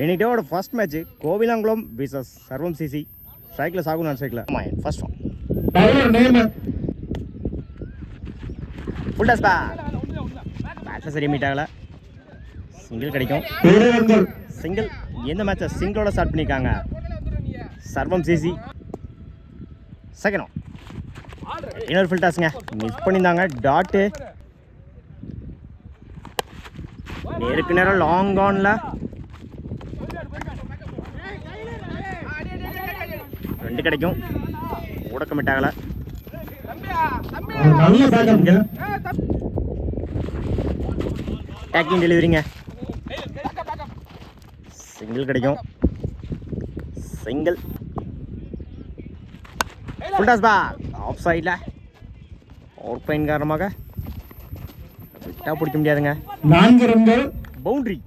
இன்னைக்கு first match Kovilankulam versus Sarvam CC. ஸ்ட்ரைக்கில் சாகு நான் ஸ்ட்ரைக்கில் ஃபர்ஸ்ட் ஒன் ஃபுல் டாஸ் பேட்டில் சரியாக மீட் ஆகலை. சிங்கிள் கிடைக்கும். சிங்கிள் எந்த மேட்சை சிங்கிளோட ஸ்டார்ட் பண்ணியிருக்காங்க சர்வம் சிசி. செகண்ட் ஒன் இன்னொரு ஃபுல் டாஸுங்க மிஸ் பண்ணியிருந்தாங்க. டாட்டு நேருக்கு நேரம் லாங் ஆனில் ரெண்டு கிடைக்கும். கூட கமிட் ஆகலை. டேக்கிங் டெலிவரிங்க. சிங்கிள் கிடைக்கும். Single full toss ball off சைடில் அவுட் பாயிண்ட் காரணமாக விட்டா பிடிக்க முடியாதுங்க. 4 ரன்கள் பவுண்டரி.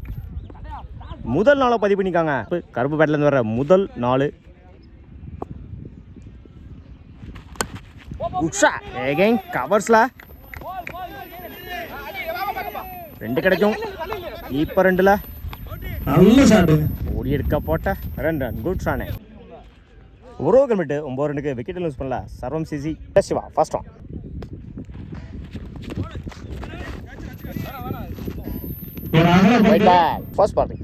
முதல் நாளை பதிவு பண்ணிக்காங்க. கருப்பு பேட்லேருந்து வர முதல் 4. உஷா ஏகேன் கவர்ஸ்ல 2 கிடைக்கும். இப்போ 2ல் நல்ல ஷாட் ஓடி எடுக்க போட்ட 2 ரன். குட் ஷானே. ஒரு ஓவர் கமிட்டு 9 ரன்னுக்கு விக்கெட் லூஸ் பண்ணல Sarvam CC. Siva first one first party.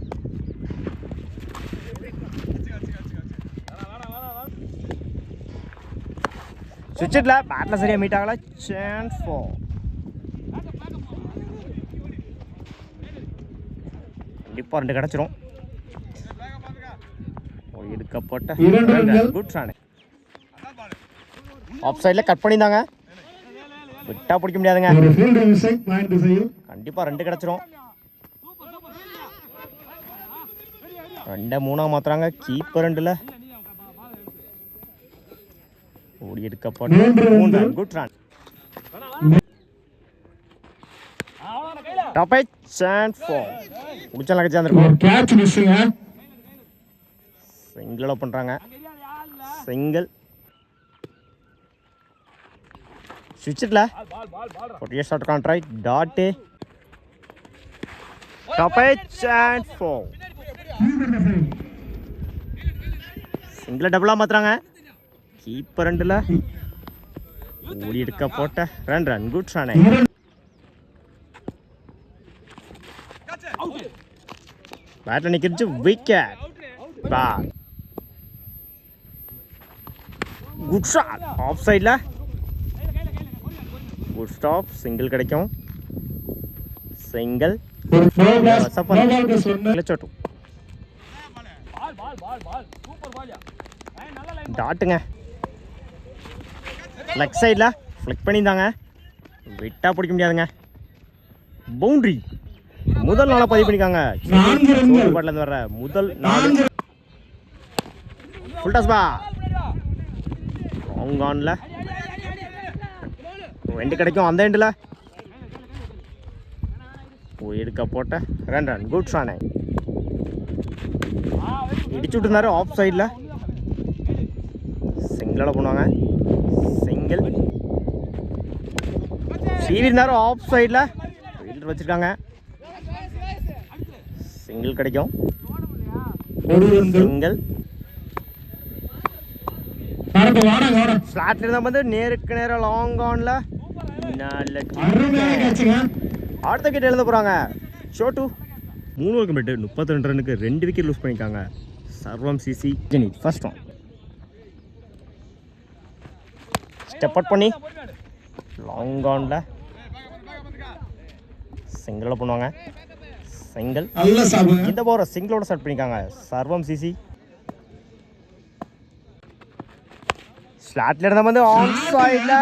சுவிட்சில் பேட்டில் சரியாக மீட் ஆகலை. சான்ஸ் ஃபார் கண்டிப்பாக 2 கிடச்சிரும். எடுக்கப்பட்ட குட் ஷாட். ஆஃப் சைடில் கட் பண்ணியிருந்தாங்க. விட்டா பிடிக்க முடியாதுங்க. கண்டிப்பாக 2 கிடச்சிரும். 2 3 மாத்துறாங்க. கீப்பர் 2ல் ஓடி எடுக்கப்பட்ட 3 run. Good run. Top edge chance for முடிச்சா லகச்சா இருக்கும். கேட்ச் மிஸ்ஸிங்க. சிங்கிள் பண்ணுறாங்க. சிங்கிள் சுவிட்சில் ஒரு short contract. Dot top edge chance for single டபுளாக மாற்றுறாங்க. கீப்பர் 2ல் ஓடி எடுக்க போட்ட 2 ரன். குட் ஷானே. பேட்டில் நிற்கிச்சு. விக்கெட். குட் ஷாட் ஆஃப் சைடில். Good stop. சிங்கிள் கிடைக்கும். சிங்கிள் சோட்டு. டாட்டுங்க லெக் சைடில் ஃப்ளிக் பண்ணியிருந்தாங்க. விட்டா பிடிக்க முடியாதுங்க. பவுண்டரி. முதல் நாளாக பதிவு பண்ணிக்காங்க. பாட்டிலேருந்து வர்ற முதல் 4. ஃபுல் டாஸ் பா லாங் ஆனில் 2 கிடைக்கும். அந்த எண்டில் எடுக்க போட்ட 2 ரன். குட் ஷானே. இடிச்சு விட்டுருந்தாரு ஆஃப் சைடில். சிங்கிளால் பண்ணுவாங்க. சிங்கிள் சீவி இருந்தாரு ஆஃப் சைடில். ஃபீல்டர் வச்சுருக்காங்க. சிங்கிள் கிடைக்கும். சிங்கிள் ஃப்ளாட் இருந்தால் வந்து நேருக்கு நேரம் லாங் ஆனில் அடுத்த விக்கெட் எழுத போகிறாங்க. ஷோட்டு 3 ஓவர் கமிட்டு 32 ரன்னுக்கு 2 விக்கெட் லூஸ் பண்ணியிருக்காங்க Sarvam CC. First one step out பண்ணி லாங் ஆனில் சிங்கிளில் பண்ணுவாங்க. சிங்கிள் இந்த போகிற சிங்கிளோட ஸ்டார்ட் பண்ணியிருக்காங்க சர்வம் சிசி. ஸ்லாட்ல இருந்த வந்து ஆன் சைடில்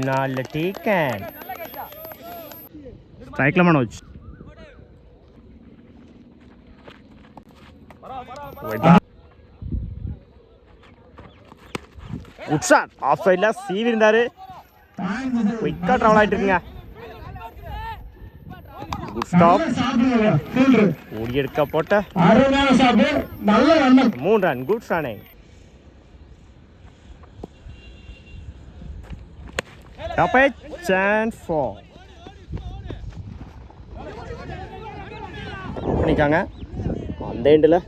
நல்ல டேக்கன். ஸ்ட்ரைக்கில் மனோஜ் குட் ஷாட் ஆஃப் சைடில் சீவி இருந்தார். குயிக்காக ட்ராவல் ஆகிட்டு இருக்குங்க. Good stop. ஓடி எடுக்க போட்ட 3 ரன். குட் ஷானே. Top it, chance for start பண்ணிக்காங்க. அந்த எண்டில்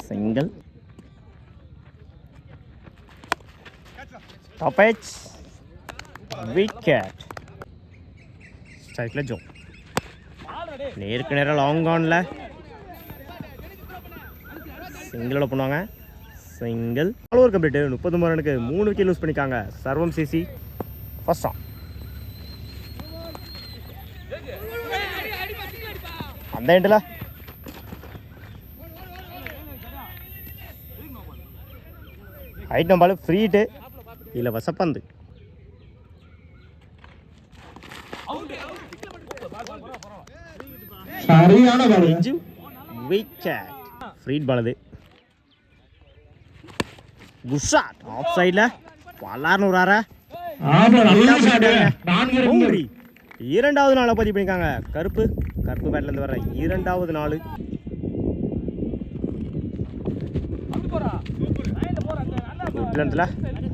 சிங்கிள். Top edge wicket. ஸ்ட்ரைக்கில் ஜோ. நேருக்கு நேரம் லாங் ஆனில் சிங்கிளோட பண்ணுவாங்க. சிங்கிள். Over complete. 39 ரனுக்கு 3 விக்கெட் லூஸ் பண்ணிக்காங்க. Sarvam CC first on. அந்த எண்டில் ஹைட் நம்பால் ஃப்ரீட்டு இல்லை வசப்பந்து. சரியான பால். விக்கெட். ஃப்ரீட் பால் அது. Good shot. ஆஃப் சைடில் பல்லார்னு ஒரு ஆறா. ஆமா, நல்ல ஷாட். 4 ரன்கள். பவுண்டரி. இரண்டாவது நாளை பதிவு பண்ணியிருக்காங்க. கருப்பு பேட்லேருந்து வர இரண்டாவது நாள்.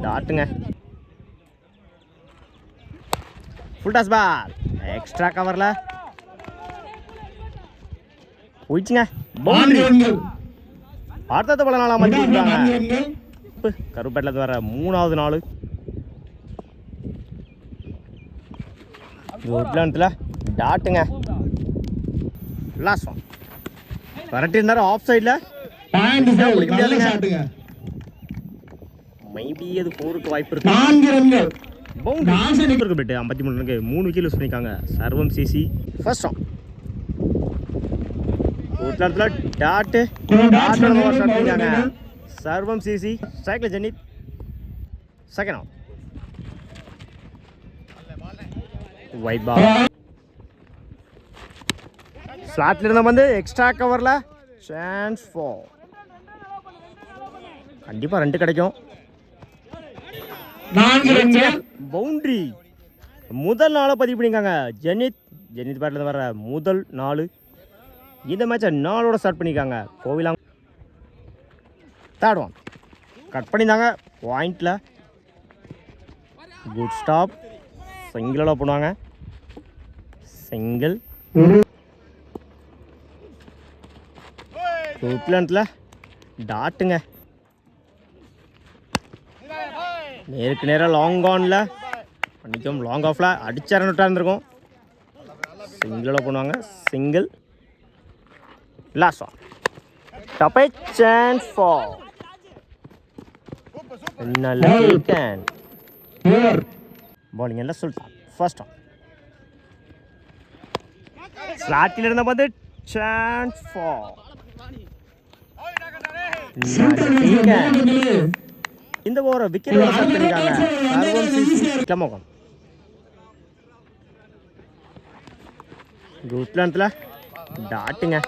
டாட்டுங்க. Full toss ball. எக்ஸ்ட்ரா கவரில் போயிடுச்சுங்க. 4 பவுண்டரி. ரன்கள். அடுத்த பல நாளாக மாற்றி 4 கொடுக்குறாங்க. ரன்கள். கருப்பு பேட்லேருந்து வர மூணாவது நாள். உட்லாண்டத்தில் டாட்டுங்க. Last one. கரெக்ட் இருந்தார் ஆஃப் சைடில். பாயிண்ட் ஃபெயில். நல்ல ஷாட்டுங்க. மைபி அது 4க்கு வாய்ப்பு இருக்கு. 4 ரன்கள். பவுண்டரி இருக்கு. பெட்டு 53 ரனுக்கு 3 விக்கெட் லூஸ் பண்ணிக்காங்க. Sarvam CC first on. உட்லாண்டத்தில் டாட்டு ஸ்டார்ட் பண்ணிக்காங்க. சர்வம் சிசி ஸ்ட்ரைக்கில் ஜெனித் செகண்ட் ஆன். Wide ball. ஸ்லாட்ல இருந்த வந்து எக்ஸ்ட்ரா கவரில் சான்ஸ் ஃபார். கண்டிப்பாக 2 கிடைக்கும். 4 ரன்கள். பவுண்டரி. முதல் நாளை பதிவு பண்ணிக்காங்க. ஜெனித் பேட்டில் வர முதல் நாள். இந்த மேட்சை நாளோட ஸ்டார்ட் பண்ணிக்காங்க. கோவிலாங் தேர்ட் ஒன். கட் பண்ணியிருந்தாங்க பாயிண்டில். Good stop. சிங்கிளோட பண்ணுவாங்க. சிங்கிள். உட்லாண்டில் டாட்டுங்க. நேருக்கு நேராக லாங் ஆனில் பண்ணிக்கும். லாங் ஆஃபில் அடிச்சா ரன்னுட்டாக இருந்திருக்கும். சிங்கிளோட பண்ணுவாங்க. Single. Last one. Top edge chance for. நல்ல கேன். பவுலிங் எல்லாம் சுல்தான் ஃபர்ஸ்ட் ஆன். ஸ்லாட்டில் இருந்த வந்து சான்ஸ் ஃபார். இந்த ஓவரை விக்கெட் ஸ்டார்ட் பண்ணிருக்காங்க. குட்லாண்டில் டாட்டுங்க.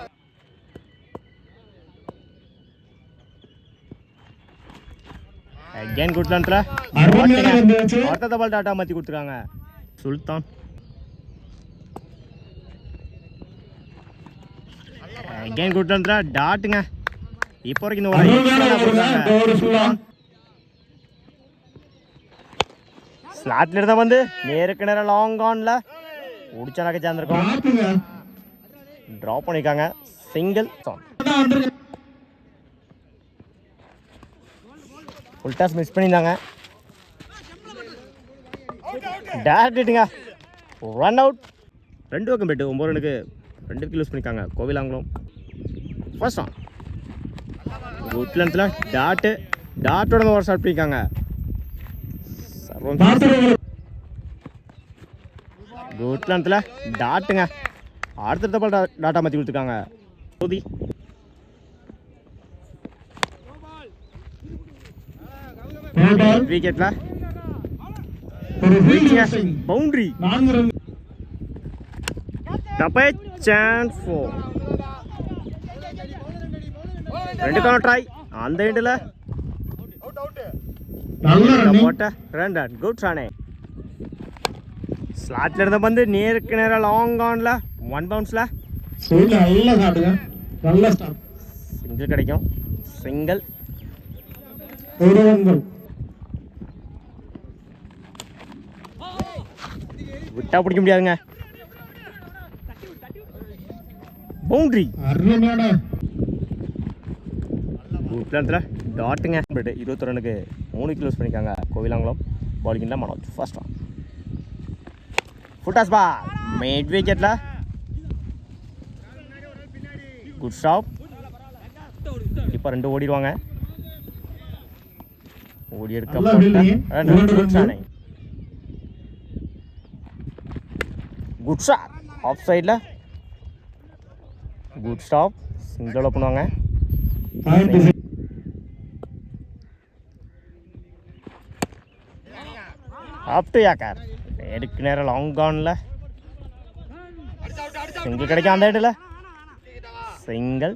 அகைன் குட்லாண்டில் அடுத்த பால் டாட்டா மாற்றி கொடுத்துருக்காங்க. சுல்தான். அகைன் குட்லாண்டில் டாட்டுங்க. இப்போ வரைக்கும் இந்த ஓவர் ஸ்லாட்ல இருந்தா வந்து நேருக்கு நேரம் லாங் ஆன்ல உடிச்சானாக்க சேர்ந்துருக்கோம். ட்ராப் பண்ணிருக்காங்க. சிங்கிள். ஃபுல் டாஸ் மிஸ் பண்ணியிருந்தாங்க. டேரக்டுங்க. Run out. 2 பக்கம் போய்ட்டு 9 ரனுக்கு 2 விக்கெட் லூஸ் பண்ணியிருக்காங்க. Kovilankulam first on. உட்லாண்டில் டாட்டோட ஓவர் ஸ்டார்ட் பண்ணியிருக்காங்க. உட்லாண்டில் டாட்டுங்க. அடுத்த பால் டாட்டா மாற்றி கொடுத்துருக்காங்க. சோதி. விக்கெட்ல பவுண்டரி. Chance four. 2 ட்ரை. அந்த எண்டில் போட்ட 2 ரன். குட் ரானே. ஸ்லாட்ல இருந்த வந்து நேருக்கு நேரம் லாங் ஆன்ல 1 பவுன்ஸ்ல சிங்கிள் கிடைக்கும். சிங்கிள். விட்டா பிடிக்க முடியாதுங்க. பவுண்டரி அருமையான பிளான்ல டாட்டுங்க. 21 ரனுக்கு 3 கிலோஸ் பண்ணியிருக்காங்க கோவிலாங்குளம். பாலிங் தான் Manoj. First one full toss ball mid விக்கெட்ல. Good stop. இப்போ 2 ஓடிடுவாங்க. ஓடி நல்லா வில்லிங்க. எடுக்க குட் ஷாட் ஆஃப் சைடில். Good stop. சிங்கிள் பண்ணுவாங்க. பாயிண்ட் அப் டு யாக்கார். எடுக்கு நேரம் லாங் கானில் சிங்கிள் கிடைக்கும். அந்த இடத்துல சிங்கிள்.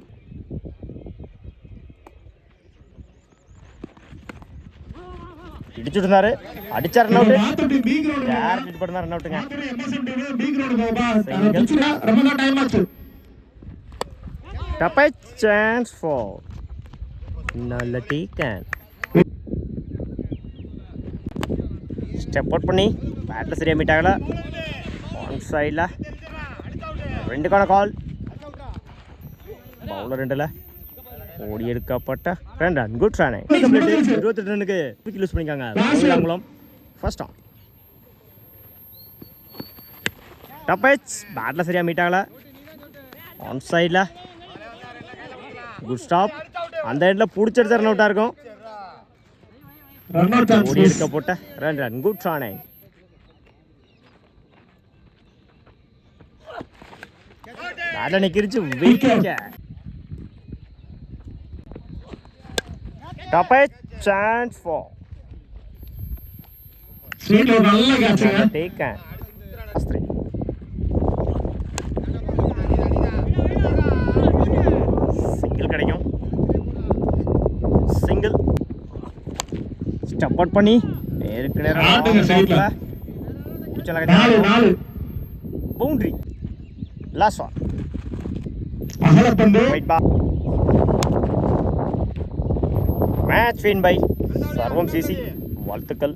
இடிச்சுட்டு இருந்தாரு. அடிச்சா ரன் அவுட். மாத்தோடி பி கிரவுண்ட் யார் பண்ணா ரன் அவுட்டுங்க. மாத்தோடி எம்எஸ்எம் டீம் பி கிரவுண்ட் போபா பிச்சுடா ரொம்ப டைம் ஆச்சு. டப்பை சான்ஸ் ஃபார் நல்ல டேக்கன். ஸ்டெப் அவுட் பண்ணி பேட்டில் சரியாக மீட் ஆகலை. ஆன் சைடில் 2க்கான கால். பவுலர் 2ல் ஓடி எடுக்கப்பட்ட 2 ரன். Good run. 28 ரனுக்கு விக்கெட் லூஸ் பண்ணிக்காங்க கோவிலாங்குளம். ஃபர்ஸ்ட் ஆன் டப்பேஜ் பேட்டில் சரியாக மீட் ஆகலை. ஆன் சைடில் குட் ஸ்டாப். அந்த இடத்துல பிடிச்செடுத்த ரன் அவுட்டாக இருக்கும். ரன் அவுட் ஓடி சான்ஸ். எடுக்கப்பட்ட 2 ரன். Good run. பேட்டில் நிற்கிருச்சு. விக்கெட். டப்பேஜ் சான்ஸ் ஃபார் ஸ்வீட்ல ஒரு நல்ல கேட்சுங்க. டேக்கன். சிங்கிள் கிடைக்கும். சிங்கிள். ஸ்டெப் அவுட் பண்ணி நேருக்கு ஆட்டுங்க சைடுல. நேரம் 4 பவுண்டரி. லாஸ்ட் ஒன் அகலப்பந்து. Wide ball. Match win by Sarvam CC. வாழ்த்துக்கள்.